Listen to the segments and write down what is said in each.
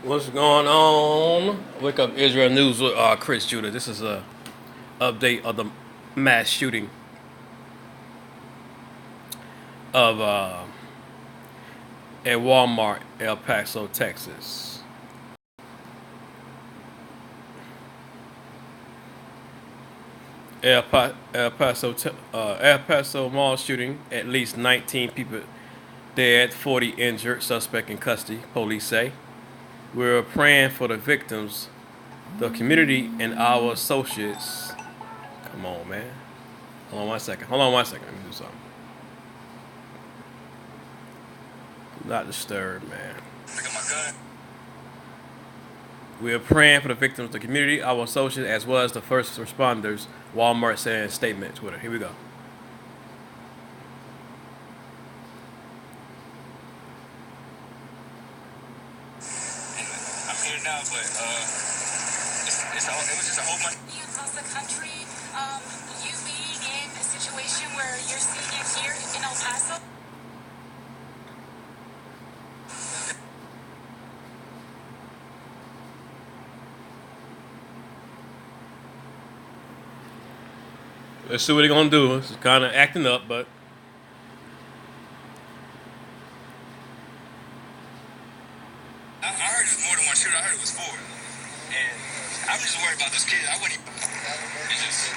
What's going on? Wake up Israel News with Chris Judah. This is a update of the mass shooting of at Walmart, El Paso, Texas. El Paso mall shooting. At least 19 people dead, 40 injured. Suspect in custody. Police say. We're praying for the victims, the community, and our associates. Come on, man. Hold on one second. Let me do something. Do not disturb, man. Pick up my gun. We are praying for the victims, the community, our associates, as well as the first responders. Walmart said in a statement. Twitter. Here we go. I'm here now, but it was just a whole bunch. Across the country, you being in a situation where you're seeing it here in El Paso. Let's see what they're gonna do. It's kind of acting up, but I heard it was more than one shooter. I heard it was four, and I'm just worried about those kids. I wouldn't. It's just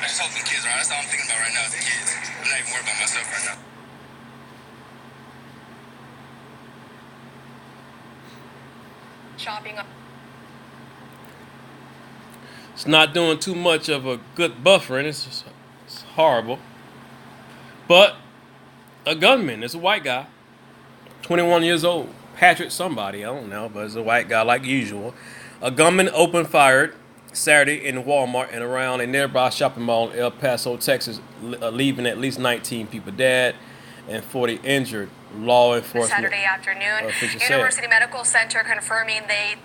I just hope the kids are. That's all I'm thinking about right now is the kids. I'm not even worried about myself right now. Shopping. It's not doing too much of a good buffering. It's horrible. But a gunman. It's a white guy, 21 years old. Patrick somebody, I don't know, but it's a white guy like usual. A gunman opened fired Saturday in Walmart and around a nearby shopping mall in El Paso, Texas, leaving at least 19 people dead and 40 injured. Law enforcement Saturday afternoon, University Medical Center confirming they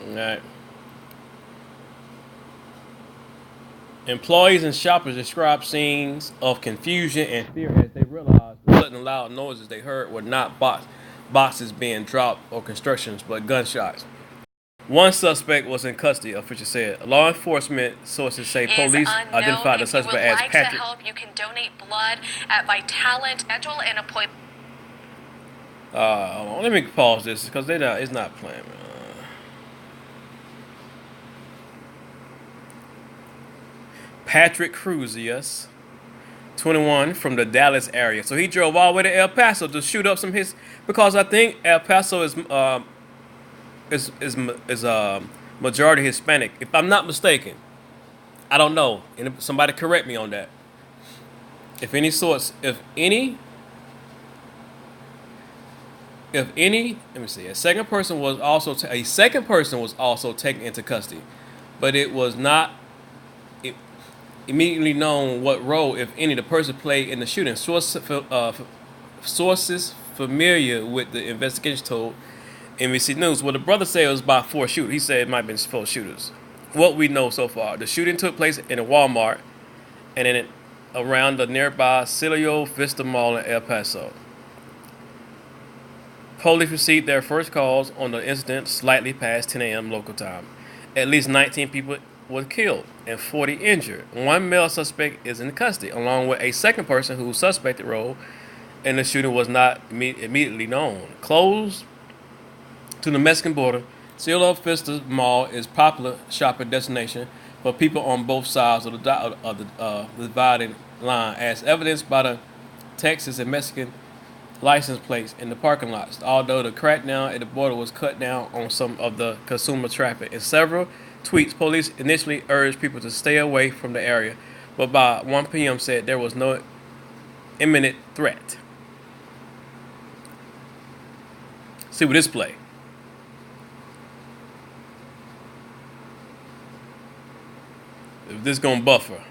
All right. Employees and shoppers described scenes of confusion and fear as they realized the sudden loud noises they heard were not boxes being dropped or constructions, but gunshots. One suspect was in custody, officials said. Law enforcement sources say police identified the suspect as Patrick. To help, you can donate blood at Vitalent, schedule an appointment. Hold on, let me pause this because it's not playing. Patrick Cruzius, 21, from the Dallas area. So he drove all the way to El Paso to shoot up some his because I think El Paso is majority Hispanic, if I'm not mistaken. I don't know. Somebody correct me on that. If any, let me see. A second person was also taken into custody, but it was not immediately known what role, if any, the person played in the shooting. Sources familiar with the investigation told NBC News. Well, the brother said it was about four shooters. He said it might have been four shooters. What we know so far, the shooting took place in a Walmart and around the nearby Cielo Vista Mall in El Paso. Police received their first calls on the incident slightly past 10 a.m. local time. At least 19 people were killed and 40 injured. One male suspect is in custody, along with a second person whose suspected role in the shooting was not immediately known. Close to the Mexican border, Cielo Vista Mall is a popular shopping destination for people on both sides of the dividing line, as evidenced by the Texas and Mexican license plates in the parking lots. Although the crackdown at the border was cut down on some of the consumer traffic. In several tweets, police initially urged people to stay away from the area, but by 1 p.m. said there was no imminent threat. See what this play. If this gonna buffer.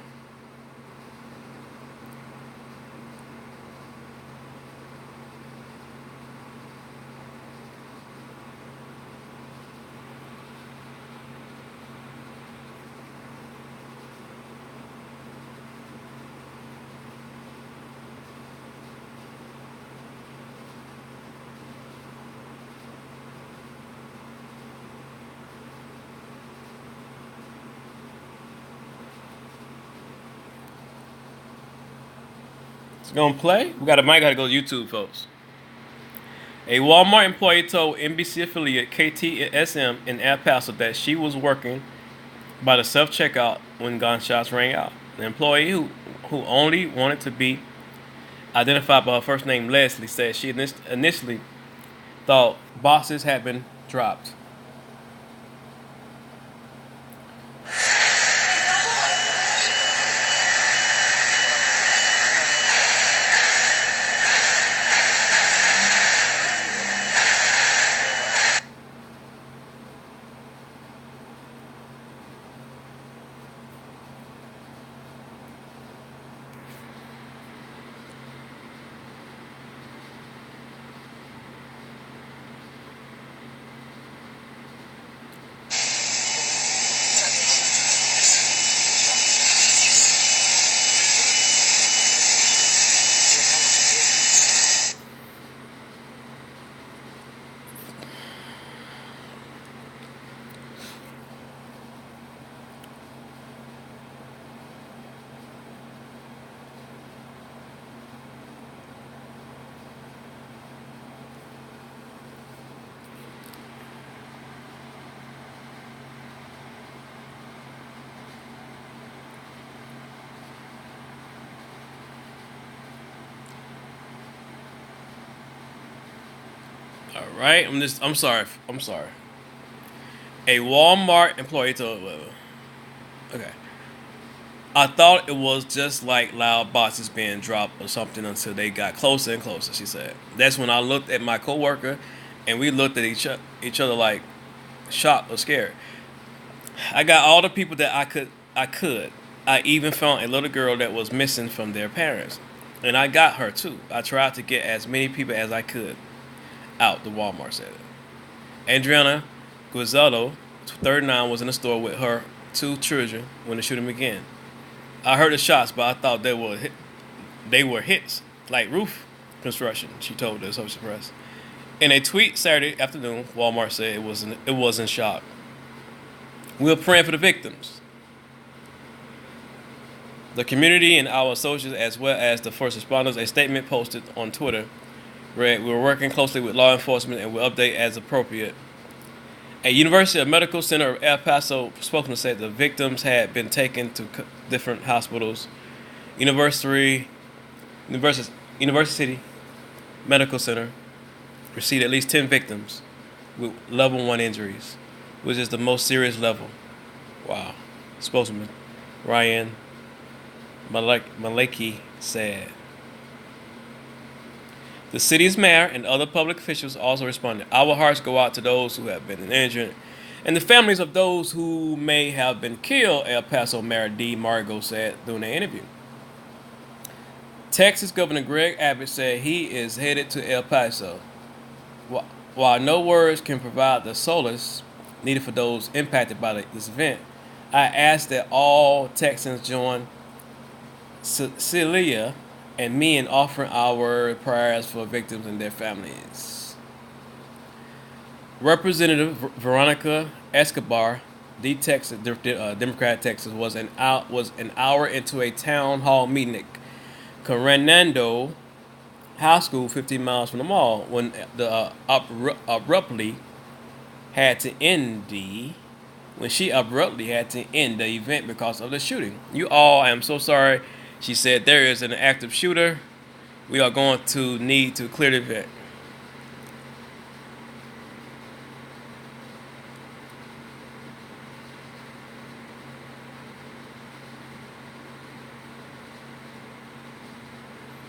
It's gonna play. Might gotta go to YouTube, folks. A Walmart employee told NBC affiliate KTSM in El Paso that she was working by the self checkout when gunshots rang out. The employee, who only wanted to be identified by her first name Leslie, said she initially thought boxes had been dropped. All right, I'm sorry. I'm sorry. A Walmart employee told. Okay. I thought it was just like loud boxes being dropped or something until they got closer and closer, she said. That's when I looked at my coworker and we looked at each other like shocked or scared. I got all the people that I could. I even found a little girl that was missing from their parents. And I got her too. I tried to get as many people as I could out, the Walmart said. Adriana Guizado, 39, was in the store with her two children when the shooting began. I heard the shots, but I thought they were hits, like roof construction, she told the Associated Press. In a tweet Saturday afternoon, Walmart said it wasn't shock. We're praying for the victims, the community, and our associates, as well as the first responders. A statement posted on Twitter read, "We're working closely with law enforcement and will update as appropriate." A University of Medical Center of El Paso spokesman said the victims had been taken to different hospitals. University Medical Center received at least 10 victims with level 1 injuries, which is the most serious level. Wow. Spokesman Ryan Maleki said. The city's mayor and other public officials also responded. Our hearts go out to those who have been injured and the families of those who may have been killed, El Paso Mayor D. Margo said during an interview. Texas Governor Greg Abbott said he is headed to El Paso. While no words can provide the solace needed for those impacted by this event, I ask that all Texans join Celia and me in offering our prayers for victims and their families. Representative Veronica Escobar, Democrat Texas, was an hour into a town hall meeting at Coronado High School, 15 miles from the mall, when she abruptly had to end the event because of the shooting. I am so sorry. She said, there is an active shooter. We are going to need to clear the event.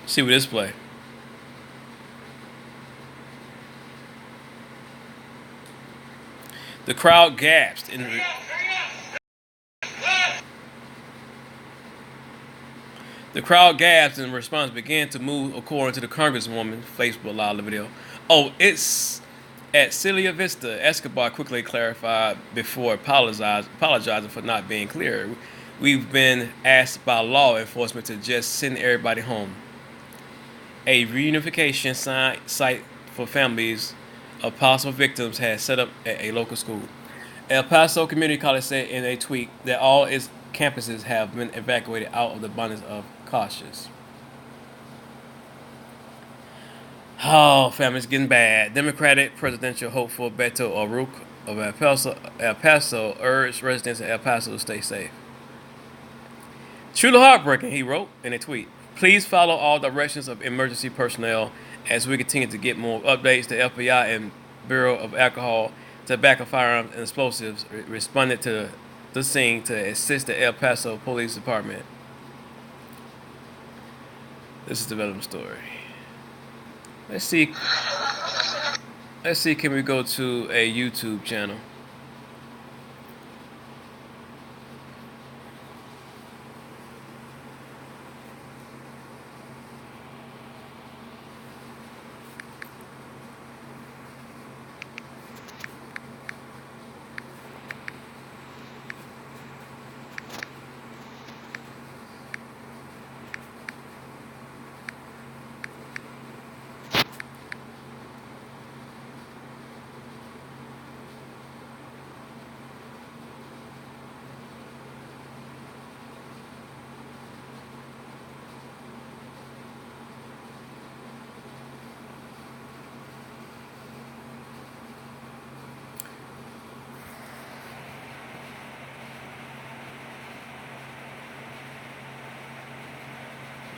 See what this play. The crowd gasped in response, began to move according to the Congresswoman Facebook Live video. Oh, it's at Celia Vista. Escobar quickly clarified before apologizing for not being clear. We've been asked by law enforcement to just send everybody home. A reunification site for families of possible victims has set up at a local school. El Paso Community College said in a tweet that all its campuses have been evacuated out of the abundance of cautious. Oh, family, it's getting bad. Democratic presidential hopeful Beto O'Rourke of El Paso urged residents of El Paso to stay safe. Truly heartbreaking, he wrote in a tweet. Please follow all directions of emergency personnel as we continue to get more updates. The FBI and Bureau of Alcohol, Tobacco, Firearms, and Explosives responded to the scene to assist the El Paso Police Department. This is the development story. Let's see. Let's see. Can we go to a YouTube channel?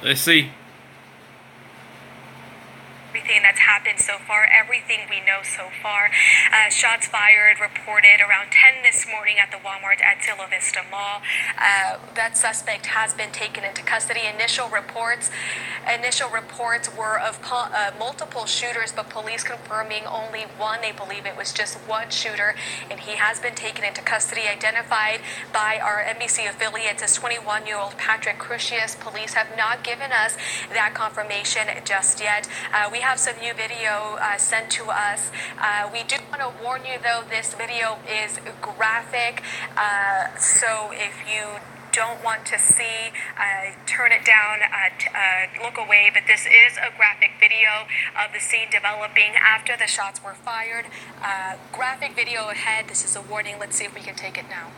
Let's see. Everything that's happened so far, everything we know so far. Shots fired reported around 10 this morning at the Walmart at Cielo Vista Mall. That suspect has been taken into custody. Initial reports were of multiple shooters, but police confirming only one. They believe it was just one shooter, and he has been taken into custody. Identified by our NBC affiliates as 21-year-old Patrick Crucius. Police have not given us that confirmation just yet. We have some new video sent to us. We do want to warn you, though, this video is graphic. So if you don't want to see, turn it down, look away. But this is a graphic video of the scene developing after the shots were fired. Graphic video ahead. This is a warning. Let's see if we can take it now.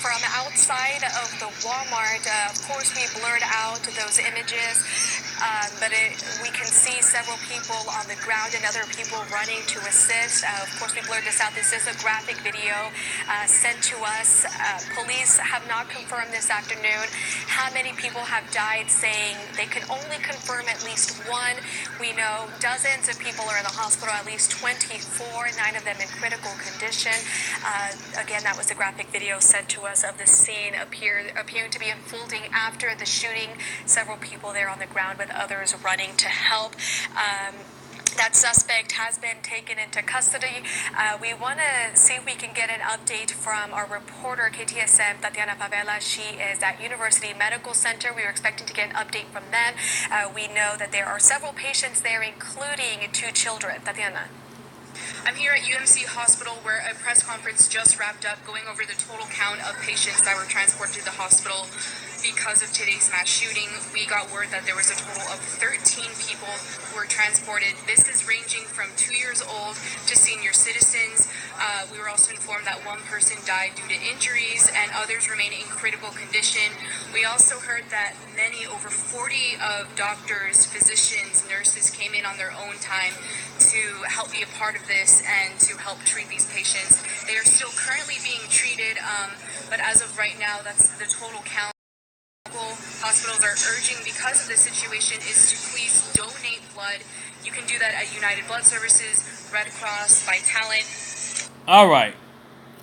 From outside of the Walmart. Of course, we blurred out those images, but we can see several people on the ground and other people running to assist. Of course, we blurred this out. This is a graphic video sent to us. Police have not confirmed this afternoon how many people have died, saying they can only confirm at least one. We know dozens of people are in the hospital, at least 24, 9 of them in critical condition. Again, that was a graphic video sent to us of the scene appearing to be unfolding after the shooting. Several people there on the ground with others running to help. That suspect has been taken into custody. We want to see if we can get an update from our reporter, KTSM, Tatiana Favela. She is at University Medical Center. We were expecting to get an update from them. We know that there are several patients there, including 2 children. Tatiana. I'm here at UMC Hospital where a press conference just wrapped up going over the total count of patients that were transported to the hospital because of today's mass shooting. We got word that there was a total of 13 people who were transported. This is ranging from 2 years old to senior citizens. We were also informed that one person died due to injuries and others remain in critical condition. We also heard that over 40 of doctors, physicians, nurses came in on their own time to help be a part of this and to help treat these patients. They are still currently being treated, but as of right now, that's the total count. Hospitals are urging, because of the situation, is to please donate blood. You can do that at United Blood Services, Red Cross, Vitalant. All right,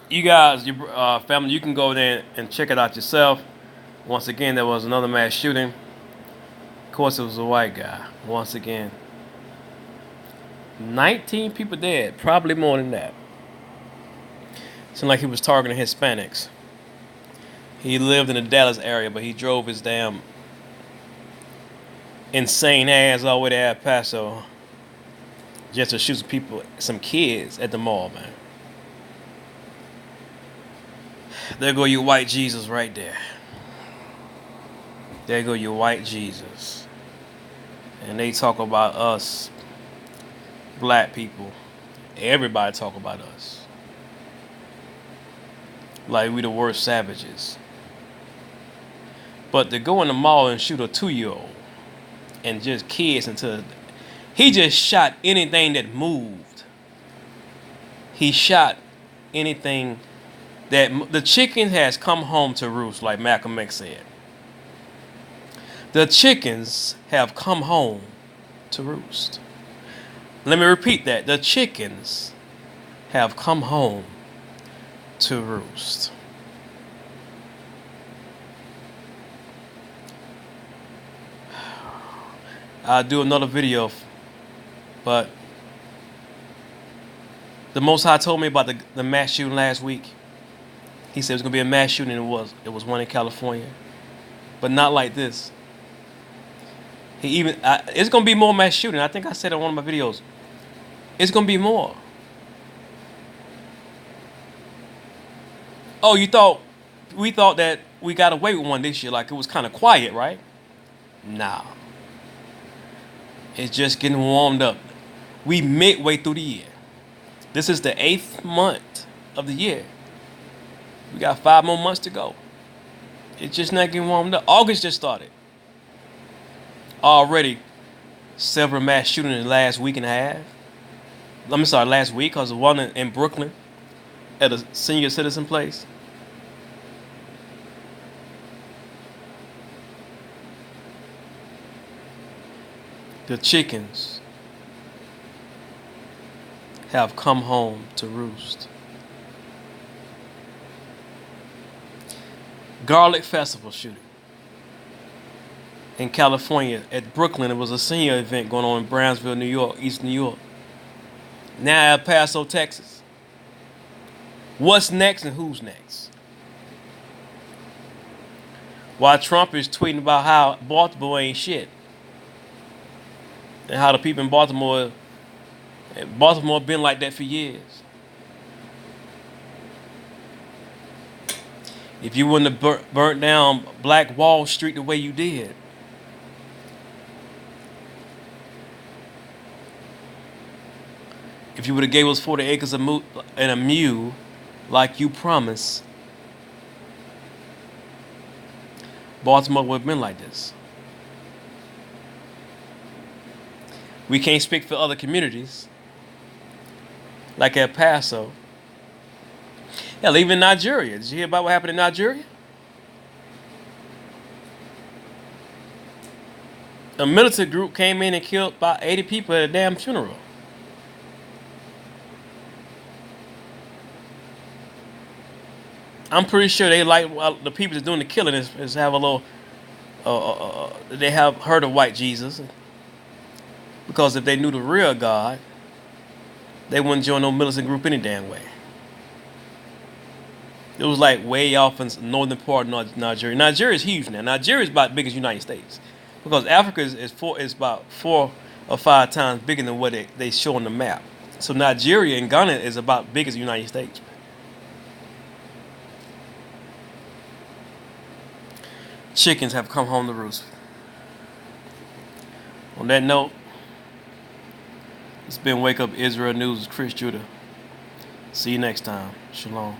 you guys, your family, you can go there and check it out yourself. Once again, there was another mass shooting. Of course, it was a white guy. Once again, 19 people dead, probably more than that. Seemed like he was targeting Hispanics. He lived in the Dallas area, but he drove his damn insane ass all the way to El Paso just to shoot some kids at the mall, man. There go your white Jesus right there. There go your white Jesus. And they talk about us, black people. Everybody talk about us. Like we the worst savages. But to go in the mall and shoot a 2-year-old and just kids until he just shot anything that moved. He shot anything that the chicken has come home to roost, like Malcolm X said. The chickens have come home to roost. Let me repeat that. The chickens have come home to roost. I'll do another video, but the Most High told me about the mass shooting last week. He said it was going to be a mass shooting, and it was one in California. But not like this. It's going to be more mass shooting. I think I said in one of my videos. It's going to be more. Oh, we thought that we got away with one this year, like it was kind of quiet, right? Nah. It's just getting warmed up. We midway through the year. This is the 8th month of the year. We got 5 more months to go. It's just not getting warmed up. August just started. Already, several mass shootings in the last week and a half. Last week, because the one in Brooklyn at a senior citizen place. The chickens have come home to roost. Garlic Festival shooting in California at Brooklyn. It was a senior event going on in Brownsville, New York, East New York. Now at Paso, Texas. What's next and who's next? While Trump is tweeting about how Baltimore ain't shit. And how the people in Baltimore been like that for years. If you wouldn't have burnt down Black Wall Street the way you did. If you would have gave us 40 acres and a mule like you promised, Baltimore would have been like this. We can't speak for other communities, like El Paso. Hell, even Nigeria. Did you hear about what happened in Nigeria? A militant group came in and killed about 80 people at a damn funeral. I'm pretty sure they the people that's doing the killing is have a little, they have heard of white Jesus. Because if they knew the real God, they wouldn't join no militant group any damn way. It was like way off in the northern part of Nigeria. Nigeria is huge now. Nigeria is about as big as the United States. Because Africa is about 4 or 5 times bigger than what they show on the map. So Nigeria and Ghana is about big as the United States. Chickens have come home to roost. On that note, it's been Wake Up Israel News with Chris Judah. See you next time. Shalom.